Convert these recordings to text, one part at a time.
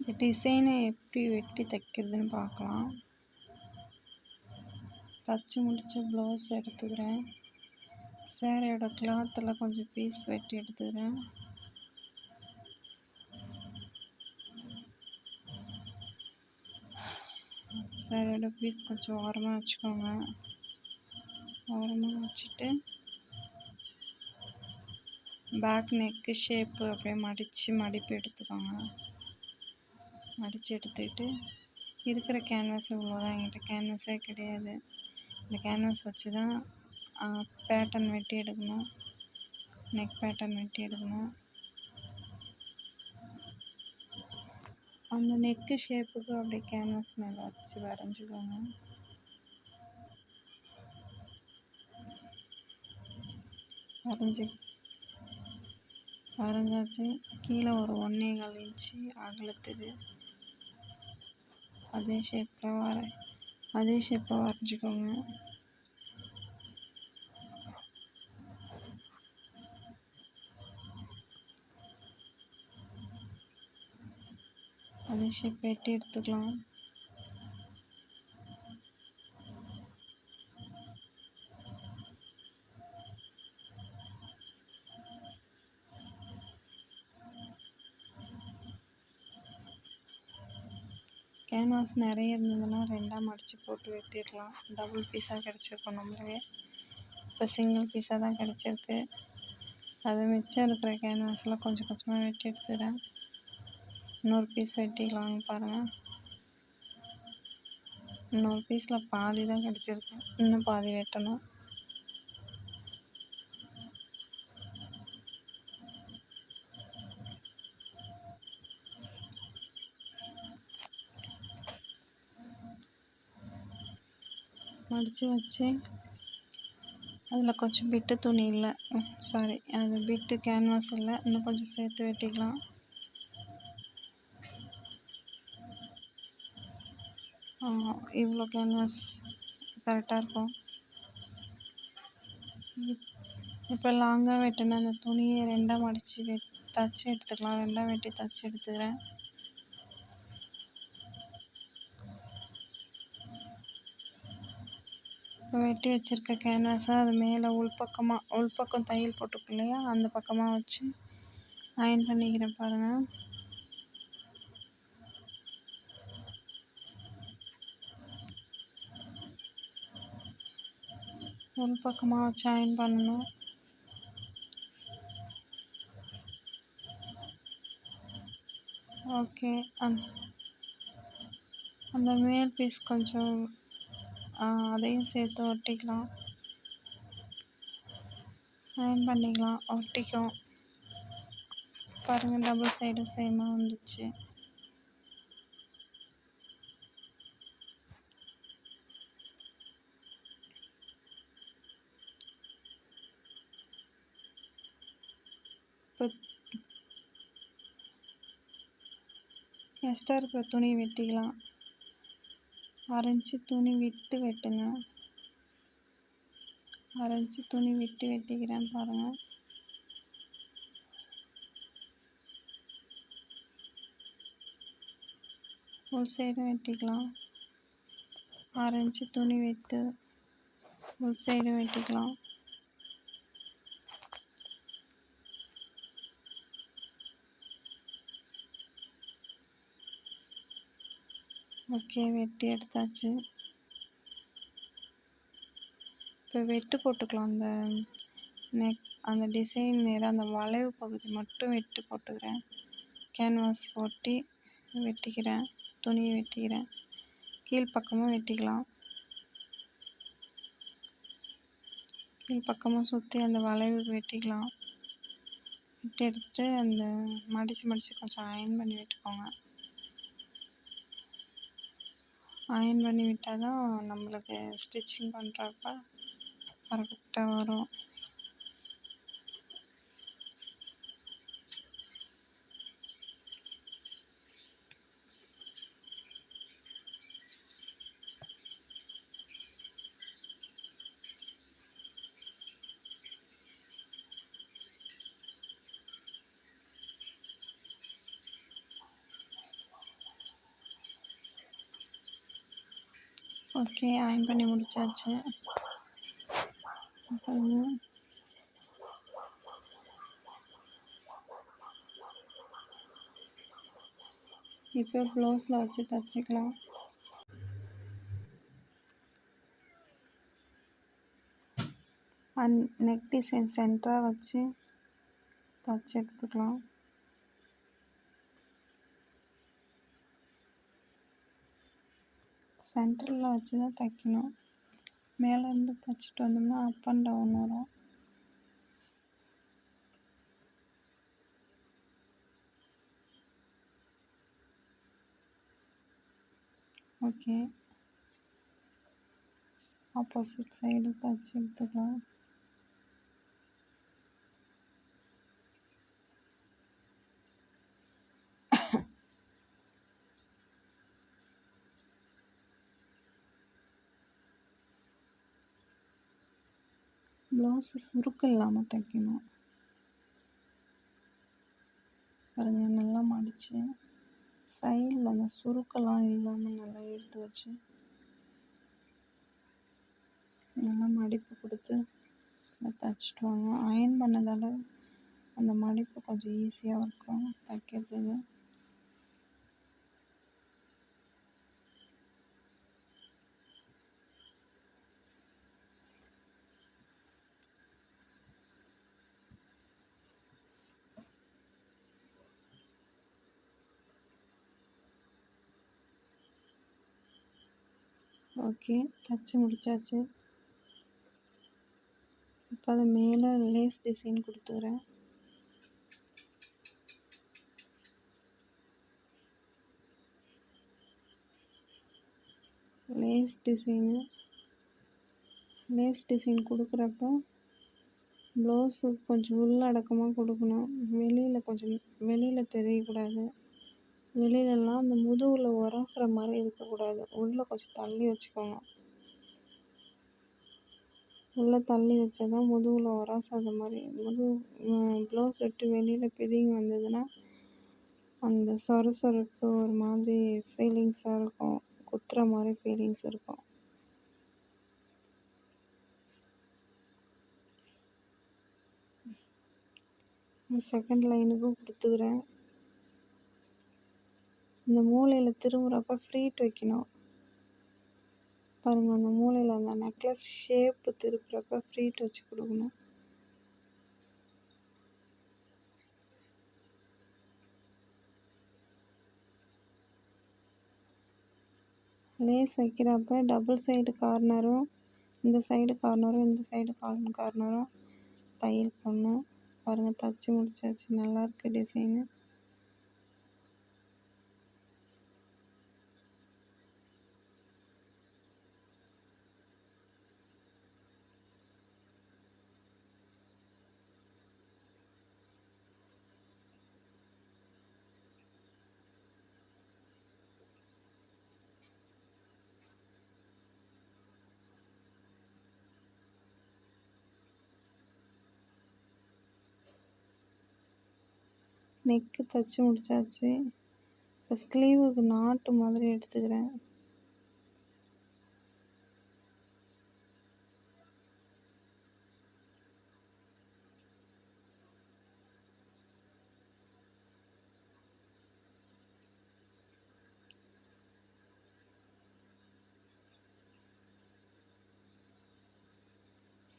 இந்த டிசைனை எப்படி வெட்டி தைக்கிறதுன்னு பார்க்கலாம். தச்சு முடித்த ப்ளவுஸ் எடுத்துக்கிறேன். சேரீயோட கிளாத்தில் கொஞ்சம் பீஸ் வெட்டி எடுத்துக்கிறேன். சேரீயோட பீஸ் கொஞ்சம் ஓரமாக வச்சுக்கோங்க. ஓரமாக வச்சுட்டு பேக் நெக்கு ஷேப்பு அப்படியே மடிப்பு எடுத்துக்கோங்க. மடித்து எடுத்துக்கிட்டு இருக்கிற கேன்வாஸ் இவ்வளோதான். என்கிட்ட கேன்வாஸே கிடையாது. இந்த கேன்வாஸ் வச்சு தான் பேட்டர்ன் வெட்டி எடுக்கணும். நெக் பேட்டர்ன் வெட்டி எடுக்கணும். அந்த நெக்கு ஷேப்புக்கு அப்படியே கேன்வாஸ் மேலே வச்சு வரைஞ்சிக்கோங்க. வரைஞ்சாச்சு. கீழே ஒரு 1.25 இன்ச்சு அகலத்துக்கு அதே ஷேப்பில் வரைஞ்சிக்கோங்க. அதே ஷேப் வெட்டி எடுத்துக்கலாம். கேன்வாஸ் நிறைய இருந்ததுன்னா 2ஆக மடித்து போட்டு வெட்டிடலாம். டபுள் பீஸாக கிடச்சிருக்கும் நம்மளுக்கு. இப்போ சிங்கிள் பீஸாக தான் கிடச்சிருக்கு. அது மிச்சம் இருக்கிற கேன்வாஸில் கொஞ்சம் கொஞ்சமாக வெட்டி எடுத்துக்கிறேன். இன்னொரு பீஸ் வெட்டிக்கலாங்க பாருங்கள். இன்னொரு பீஸில் பாதி தான் கிடச்சிருக்கு. இன்னும் பாதி வெட்டணும். மடித்து வச்சு அதில் கொஞ்சம் பிட்டு துணி இல்லை, அது பிட்டு கேன்வாஸ் இல்லை, இன்னும் கொஞ்சம் சேர்த்து வெட்டிக்கலாம். இவ்வளோ கேன்வாஸ் கரெக்டாக இருக்கும். இப்போ லாங்காக வெட்டின அந்த துணியை 2ஆக மடித்து தச்சு எடுத்துக்கலாம். 2ஆக வெட்டி தச்சு எடுத்துக்கிறேன். இப்போ வெட்டி வச்சுருக்க கேன்வாஸை அது மேலே உள்பக்கம் தையல் போட்டுருக்கு இல்லையா, அந்த பக்கமாக வச்சு அயன் பண்ணிக்கிறேன் பாருங்கள். உள்பக்கமாக வச்சு அயன் பண்ணணும். ஓகே. அந்த மேல் பீஸ் கொஞ்சம் அதையும் சேர்த்து ஒட்டிக்கலாம். அயன் பண்ணிக்கலாம். ஒட்டிக்கும் பாருங்கள். டபுள் சைடும் சேமாக வந்துச்சு. இப்போ எக்ஸ்ட்ரா இருக்கிற துணி வெட்டிக்கலாம். 1/2 இன்ச்சு துணி விட்டு வெட்டுங்க. 1/2 இன்ச்சு துணி விட்டு வெட்டிக்கிறேன் பாருங்கள். உள் சைடும் வெட்டிக்கலாம். 1/2 இன்ச்சு துணி விட்டு உள் சைடும் வெட்டிக்கலாம். ஓகே, வெட்டி எடுத்தாச்சு. இப்போ வெட்டு போட்டுக்கலாம். அந்த டிசைன் நேராக அந்த வளைவு பகுதி மட்டும் வெட்டு போட்டுக்கிறேன். கேன்வாஸ் ஒட்டி வெட்டிக்கிறேன். துணியை வெட்டிக்கிறேன். கீழ்ப்பக்கமும் வெட்டிக்கலாம். கீழ்ப்பக்கமும் சுற்றி அந்த வளைவுக்கு வெட்டிக்கலாம். வெட்டி எடுத்துகிட்டு அந்த மடித்து கொஞ்சம் அயன் பண்ணி விட்டுக்கோங்க. அயன் பண்ணி விட்டால் தான் நம்மளுக்கு ஸ்டிச்சிங் பண்ணுறப்ப கரெக்டாக வரும். ஓகே, அயர்ன் பண்ணி முடிச்சாச்சு. பாருங்க. இப்போ ப்ளவுஸில் வச்சு தைச்சிக்கலாம். நெக் டிசைன் சென்டராக வச்சு தைச்சி எடுத்துக்கலாம். சென்டரில் வச்சு தான் தைக்கணும். மேலேருந்து தைச்சிட்டு வந்தோம்னா அப் அண்ட் டவுன் வரும். ஓகே, ஆப்போசிட் சைடு தைச்சி எடுத்துக்கலாம். ப்ளவுஸு சுருக்கு இல்லாமல் தைக்கணும். பாருங்கள், நல்லா மடித்து சைடில் அந்த சுருக்கெல்லாம் இல்லாமல் நல்லா எடுத்து வச்சு நல்லா மடிப்பு கொடுத்து தைச்சிட்டு வாங்க. அயர்ன் பண்ணதால் அந்த மடிப்பு கொஞ்சம் ஈஸியாக இருக்கும் தைக்கிறதுக்கு. ஓகே, தைச்சி முடிச்சாச்சு. இப்போ அது மேலே லேஸ் டிசைன் கொடுத்துக்கிறேன். லேஸ் டிசைன் கொடுக்குறப்ப ப்ளவுஸு கொஞ்சம் உள்ளடக்கமாக கொடுக்கணும். வெளியில் தெரியக்கூடாது. வெளியிலலாம் அந்த முதுகில் உரசுற மாதிரி இருக்கக்கூடாது. உள்ளே கொஞ்சம் தள்ளி வச்சுக்கோங்க. உள்ளே தள்ளி வச்சா தான் முதுகில் உரசாத மாதிரி. ப்ளவுஸ் விட்டு வெளியில் பிதுங்கி வந்ததுன்னா அந்த சொரசொரப்பு ஒரு மாதிரி ஃபீலிங்ஸாக இருக்கும். குத்துற மாதிரி ஃபீலிங்ஸ் இருக்கும். செகண்ட் லைனுக்கும் கொடுத்துக்கிறேன். இந்த மூலையில் திரும்புகிறப்ப ஃப்ளீட் வைக்கணும். பாருங்கள், அந்த மூலையில் அந்த நெக்லஸ் ஷேப்பு திருப்புறப்ப ஃப்ளீட் வச்சு கொடுக்கணும். லேஸ் வைக்கிறப்ப டபுள் சைடு கார்னரும் இந்த சைடு கார்னரும் தையல் பண்ணணும். பாருங்கள், தைச்சி முடிச்சாச்சு. நல்லாயிருக்கு டிசைனு. நெக்கு தைச்சி முடிச்சாச்சு. இப்போ ஸ்லீவுக்கு நாட்டு மாதிரி எடுத்துக்கிறேன்.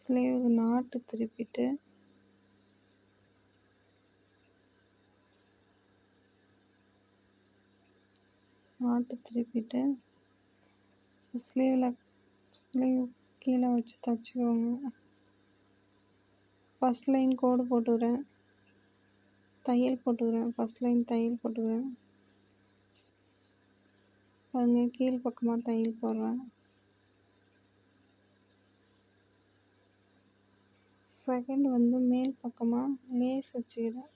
ஸ்லீவுக்கு நாட்டு திருப்பிட்டு ஸ்லீவ் கீழே வச்சு தைச்சிக்கோங்க. ஃபஸ்ட் லைன் கோடு போட்டுக்கிறேன். தையல் போட்டுக்கிறேன். ஃபஸ்ட் லைன் தையல் போட்டுக்கிறேன். பாருங்கள், கீழ் பக்கமாக தையல் போடுறேன். செகண்ட் வந்து மேல் பக்கமாக லேஸ் வச்சுக்கிறேன்.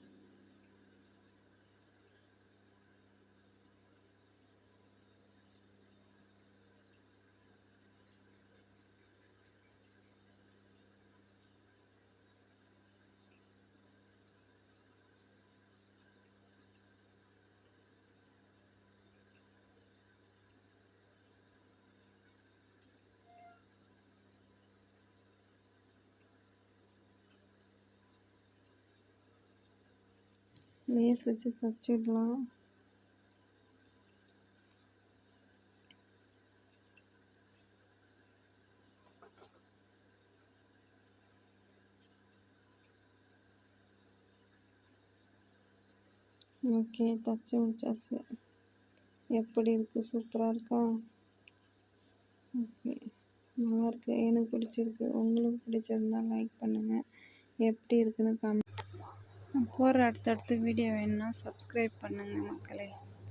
லேஸ் வச்சு தச்சு விடலாம். ஓகே, தச்சு முடிச்சாச்சு. எப்படி இருக்குது? சூப்பராக இருக்கா? ஓகே, நல்லாயிருக்கு. எனக்கு பிடிச்சிருக்கு. உங்களுக்கு பிடிச்சிருந்தா லைக் பண்ணுங்கள். எப்படி இருக்குன்னு போடுற அடுத்தடுத்து வீடியோ வேணுன்னா சப்ஸ்கிரைப் பண்ணுங்கள் மக்களே.